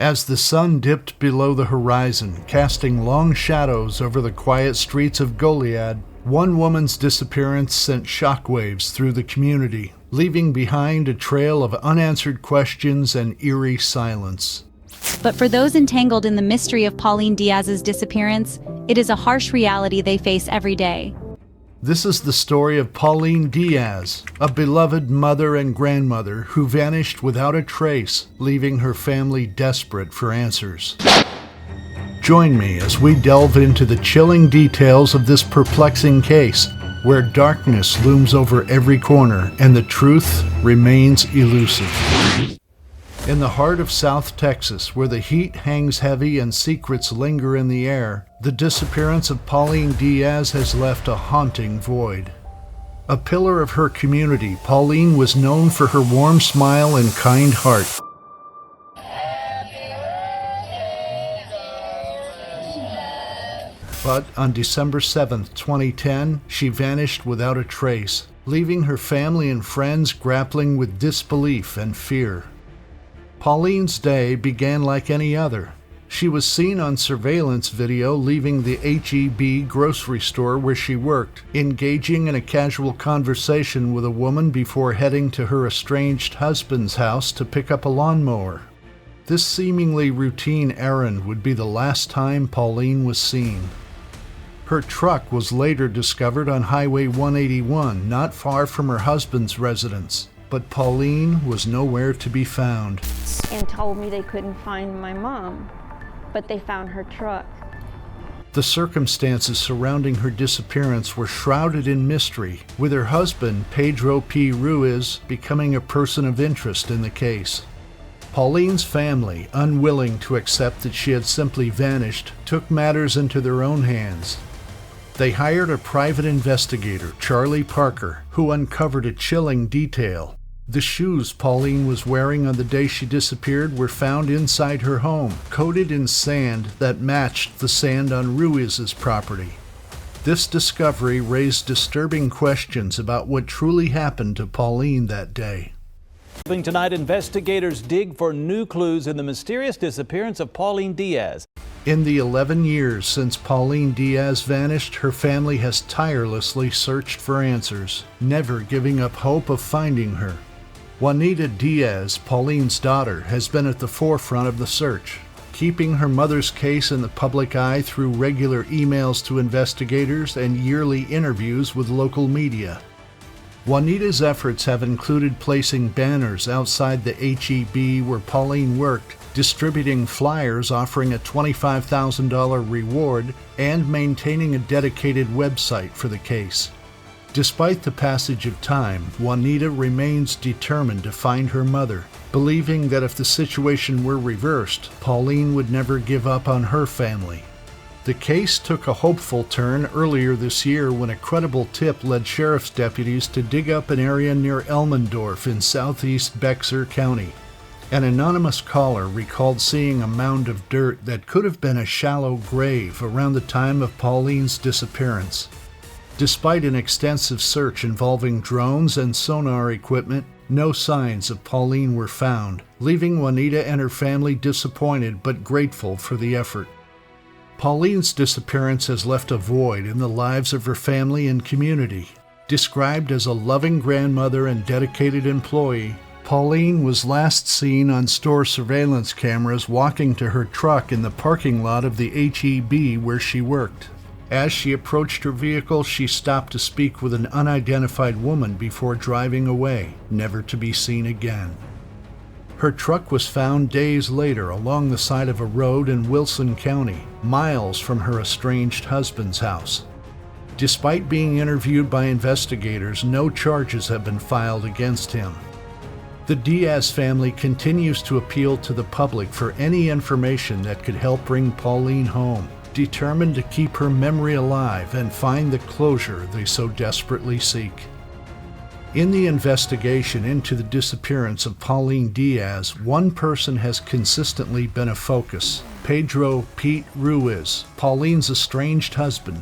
As the sun dipped below the horizon, casting long shadows over the quiet streets of Goliad, one woman's disappearance sent shockwaves through the community, leaving behind a trail of unanswered questions and eerie silence. But for those entangled in the mystery of Pauline Diaz's disappearance, it is a harsh reality they face every day. This is the story of Pauline Diaz, a beloved mother and grandmother who vanished without a trace, leaving her family desperate for answers. Join me as we delve into the chilling details of this perplexing case, where darkness looms over every corner and the truth remains elusive. In the heart of South Texas, where the heat hangs heavy and secrets linger in the air, the disappearance of Pauline Diaz has left a haunting void. A pillar of her community, Pauline was known for her warm smile and kind heart. But on December 7, 2010, she vanished without a trace, leaving her family and friends grappling with disbelief and fear. Pauline's day began like any other. She was seen on surveillance video leaving the HEB grocery store where she worked, engaging in a casual conversation with a woman before heading to her estranged husband's house to pick up a lawnmower. This seemingly routine errand would be the last time Pauline was seen. Her truck was later discovered on Highway 181, not far from her husband's residence, but Pauline was nowhere to be found. And told me they couldn't find my mom, but they found her truck. The circumstances surrounding her disappearance were shrouded in mystery, with her husband, Pedro P. Ruiz, becoming a person of interest in the case. Pauline's family, unwilling to accept that she had simply vanished, took matters into their own hands. They hired a private investigator, Charlie Parker, who uncovered a chilling detail. The shoes Pauline was wearing on the day she disappeared were found inside her home, coated in sand that matched the sand on Ruiz's property. This discovery raised disturbing questions about what truly happened to Pauline that day. Tonight, investigators dig for new clues in the mysterious disappearance of Pauline Diaz. In the 11 years since Pauline Diaz vanished, her family has tirelessly searched for answers, never giving up hope of finding her. Juanita Diaz, Pauline's daughter, has been at the forefront of the search, keeping her mother's case in the public eye through regular emails to investigators and yearly interviews with local media. Juanita's efforts have included placing banners outside the HEB where Pauline worked, distributing flyers offering a $25,000 reward, and maintaining a dedicated website for the case. Despite the passage of time, Juanita remains determined to find her mother, believing that if the situation were reversed, Pauline would never give up on her family. The case took a hopeful turn earlier this year when a credible tip led sheriff's deputies to dig up an area near Elmendorf in southeast Bexar County. An anonymous caller recalled seeing a mound of dirt that could have been a shallow grave around the time of Pauline's disappearance. Despite an extensive search involving drones and sonar equipment, no signs of Pauline were found, leaving Juanita and her family disappointed but grateful for the effort. Pauline's disappearance has left a void in the lives of her family and community. Described as a loving grandmother and dedicated employee, Pauline was last seen on store surveillance cameras walking to her truck in the parking lot of the HEB where she worked. As she approached her vehicle, she stopped to speak with an unidentified woman before driving away, never to be seen again. Her truck was found days later along the side of a road in Wilson County, miles from her estranged husband's house. Despite being interviewed by investigators, no charges have been filed against him. The Diaz family continues to appeal to the public for any information that could help bring Pauline home, determined to keep her memory alive and find the closure they so desperately seek. In the investigation into the disappearance of Pauline Diaz, one person has consistently been a focus: Pedro Pete Ruiz, Pauline's estranged husband.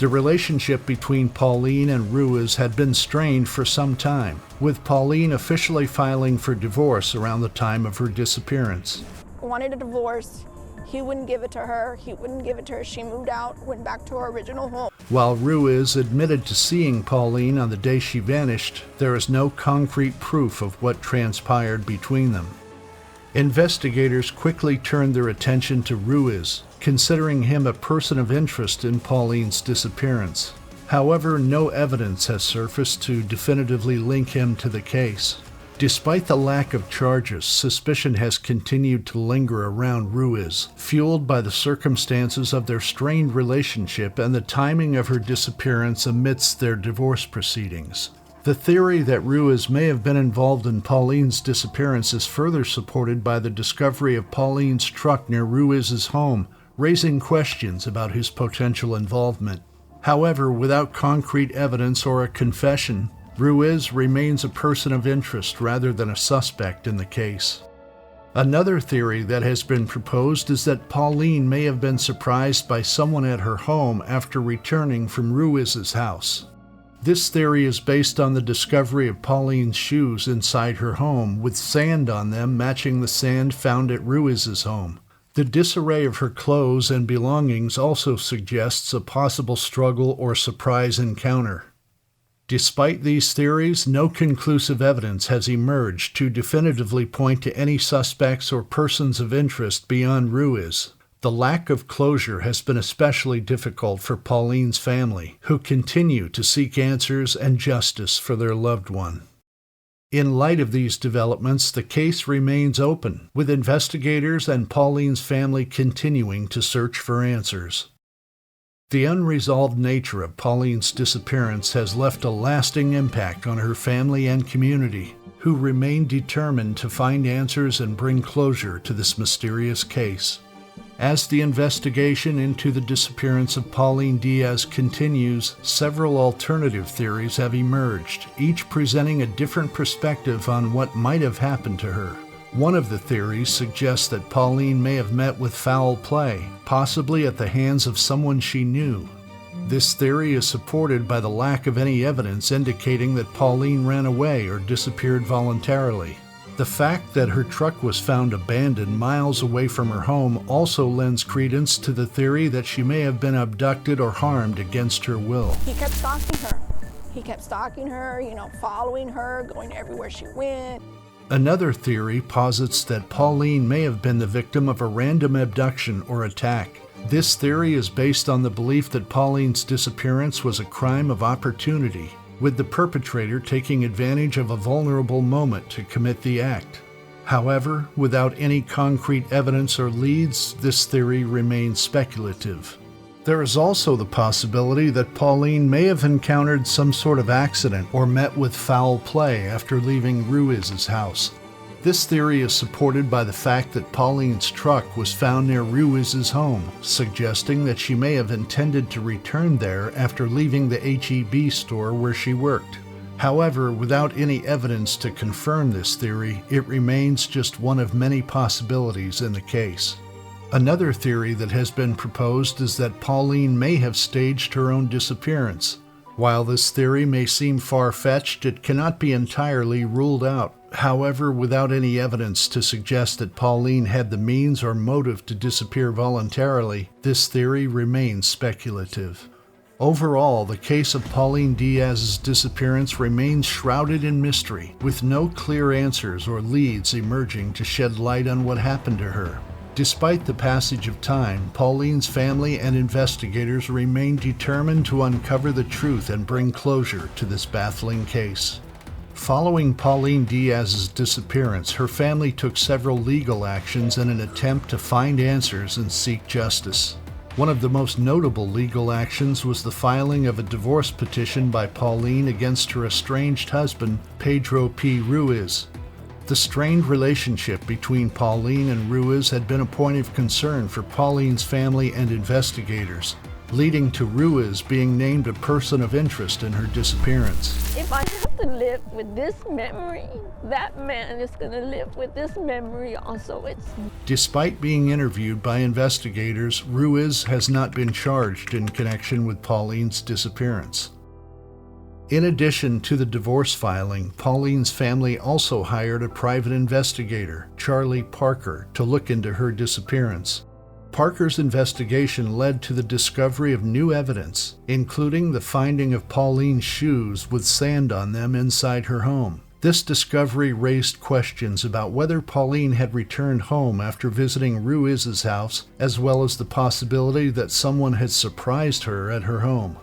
The relationship between Pauline and Ruiz had been strained for some time, with Pauline officially filing for divorce around the time of her disappearance. wanted a divorce. He wouldn't give it to her. He wouldn't give it to her. She moved out, went back to her original home. While Ruiz admitted to seeing Pauline on the day she vanished, there is no concrete proof of what transpired between them. Investigators quickly turned their attention to Ruiz, considering him a person of interest in Pauline's disappearance. However, no evidence has surfaced to definitively link him to the case. Despite the lack of charges, suspicion has continued to linger around Ruiz, fueled by the circumstances of their strained relationship and the timing of her disappearance amidst their divorce proceedings. The theory that Ruiz may have been involved in Pauline's disappearance is further supported by the discovery of Pauline's truck near Ruiz's home, raising questions about his potential involvement. However, without concrete evidence or a confession, Ruiz remains a person of interest rather than a suspect in the case. Another theory that has been proposed is that Pauline may have been surprised by someone at her home after returning from Ruiz's house. This theory is based on the discovery of Pauline's shoes inside her home, with sand on them matching the sand found at Ruiz's home. The disarray of her clothes and belongings also suggests a possible struggle or surprise encounter. Despite these theories, no conclusive evidence has emerged to definitively point to any suspects or persons of interest beyond Ruiz. The lack of closure has been especially difficult for Pauline's family, who continue to seek answers and justice for their loved one. In light of these developments, the case remains open, with investigators and Pauline's family continuing to search for answers. The unresolved nature of Pauline's disappearance has left a lasting impact on her family and community, who remain determined to find answers and bring closure to this mysterious case. As the investigation into the disappearance of Pauline Diaz continues, several alternative theories have emerged, each presenting a different perspective on what might have happened to her. One of the theories suggests that Pauline may have met with foul play, possibly at the hands of someone she knew. This theory is supported by the lack of any evidence indicating that Pauline ran away or disappeared voluntarily. The fact that her truck was found abandoned miles away from her home also lends credence to the theory that she may have been abducted or harmed against her will. He kept stalking her. He kept stalking her, following her, going everywhere she went. Another theory posits that Pauline may have been the victim of a random abduction or attack. This theory is based on the belief that Pauline's disappearance was a crime of opportunity, with the perpetrator taking advantage of a vulnerable moment to commit the act. However, without any concrete evidence or leads, this theory remains speculative. There is also the possibility that Pauline may have encountered some sort of accident or met with foul play after leaving Ruiz's house. This theory is supported by the fact that Pauline's truck was found near Ruiz's home, suggesting that she may have intended to return there after leaving the HEB store where she worked. However, without any evidence to confirm this theory, it remains just one of many possibilities in the case. Another theory that has been proposed is that Pauline may have staged her own disappearance. While this theory may seem far-fetched, it cannot be entirely ruled out. However, without any evidence to suggest that Pauline had the means or motive to disappear voluntarily, this theory remains speculative. Overall, the case of Pauline Diaz's disappearance remains shrouded in mystery, with no clear answers or leads emerging to shed light on what happened to her. Despite the passage of time, Pauline's family and investigators remain determined to uncover the truth and bring closure to this baffling case. Following Pauline Diaz's disappearance, her family took several legal actions in an attempt to find answers and seek justice. One of the most notable legal actions was the filing of a divorce petition by Pauline against her estranged husband, Pedro P. Ruiz. The strained relationship between Pauline and Ruiz had been a point of concern for Pauline's family and investigators, leading to Ruiz being named a person of interest in her disappearance. If I have to live with this memory, that man is going to live with this memory also. Despite being interviewed by investigators, Ruiz has not been charged in connection with Pauline's disappearance. In addition to the divorce filing, Pauline's family also hired a private investigator, Charlie Parker, to look into her disappearance. Parker's investigation led to the discovery of new evidence, including the finding of Pauline's shoes with sand on them inside her home. This discovery raised questions about whether Pauline had returned home after visiting Ruiz's house, as well as the possibility that someone had surprised her at her home.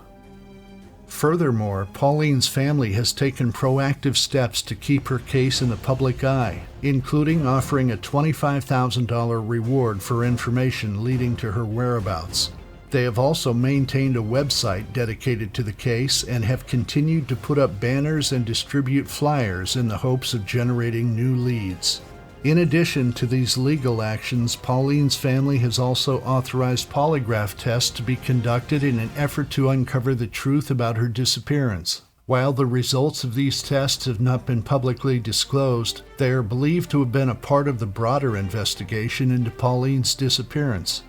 Furthermore, Pauline's family has taken proactive steps to keep her case in the public eye, including offering a $25,000 reward for information leading to her whereabouts. They have also maintained a website dedicated to the case and have continued to put up banners and distribute flyers in the hopes of generating new leads. In addition to these legal actions, Pauline's family has also authorized polygraph tests to be conducted in an effort to uncover the truth about her disappearance. While the results of these tests have not been publicly disclosed, they are believed to have been a part of the broader investigation into Pauline's disappearance.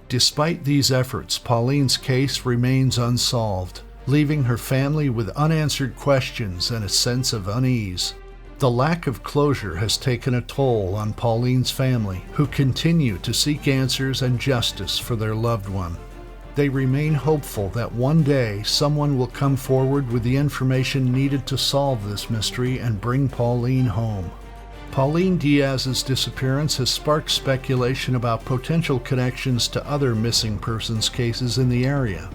Despite these efforts, Pauline's case remains unsolved, leaving her family with unanswered questions and a sense of unease. The lack of closure has taken a toll on Pauline's family, who continue to seek answers and justice for their loved one. They remain hopeful that one day someone will come forward with the information needed to solve this mystery and bring Pauline home. Pauline Diaz's disappearance has sparked speculation about potential connections to other missing persons cases in the area.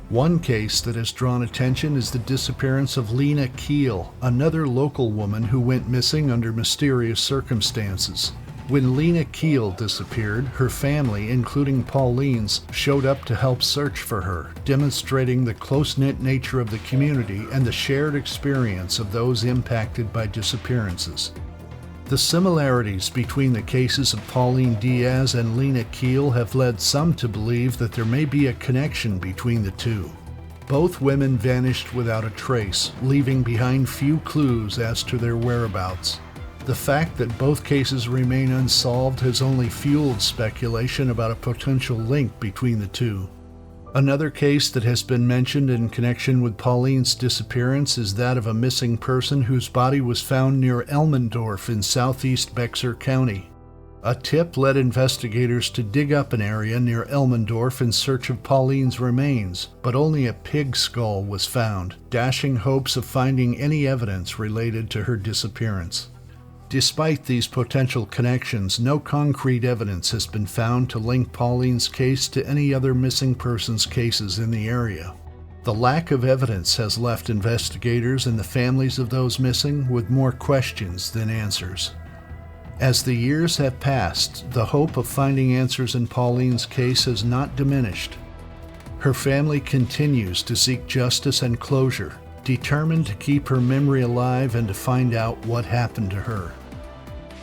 One case that has drawn attention is the disappearance of Lena Keel, another local woman who went missing under mysterious circumstances. When Lena Keel disappeared, her family, including Pauline's, showed up to help search for her, demonstrating the close-knit nature of the community and the shared experience of those impacted by disappearances. The similarities between the cases of Pauline Diaz and Lena Keel have led some to believe that there may be a connection between the two. Both women vanished without a trace, leaving behind few clues as to their whereabouts. The fact that both cases remain unsolved has only fueled speculation about a potential link between the two. Another case that has been mentioned in connection with Pauline's disappearance is that of a missing person whose body was found near Elmendorf in southeast Bexar County. A tip led investigators to dig up an area near Elmendorf in search of Pauline's remains, but only a pig skull was found, dashing hopes of finding any evidence related to her disappearance. Despite these potential connections, no concrete evidence has been found to link Pauline's case to any other missing persons cases in the area. The lack of evidence has left investigators and the families of those missing with more questions than answers. As the years have passed, the hope of finding answers in Pauline's case has not diminished. Her family continues to seek justice and closure, determined to keep her memory alive and to find out what happened to her.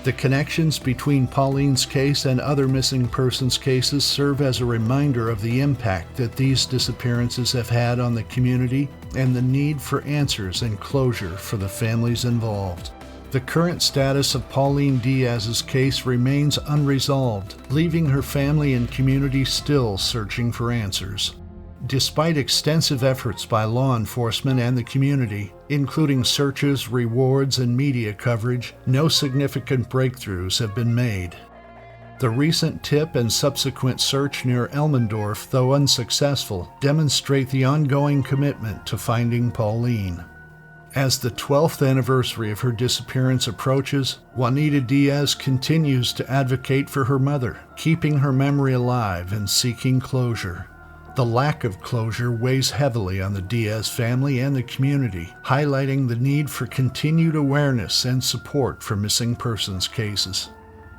The connections between Pauline's case and other missing persons cases serve as a reminder of the impact that these disappearances have had on the community and the need for answers and closure for the families involved. The current status of Pauline Diaz's case remains unresolved, leaving her family and community still searching for answers. Despite extensive efforts by law enforcement and the community, including searches, rewards, and media coverage, no significant breakthroughs have been made. The recent tip and subsequent search near Elmendorf, though unsuccessful, demonstrate the ongoing commitment to finding Pauline. As the 12th anniversary of her disappearance approaches, Juanita Diaz continues to advocate for her mother, keeping her memory alive and seeking closure. The lack of closure weighs heavily on the Diaz family and the community, highlighting the need for continued awareness and support for missing persons cases.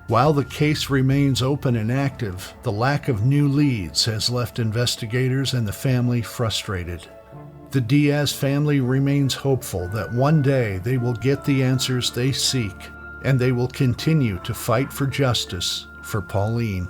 While the case remains open and active, the lack of new leads has left investigators and the family frustrated. The Diaz family remains hopeful that one day they will get the answers they seek, and they will continue to fight for justice for Pauline.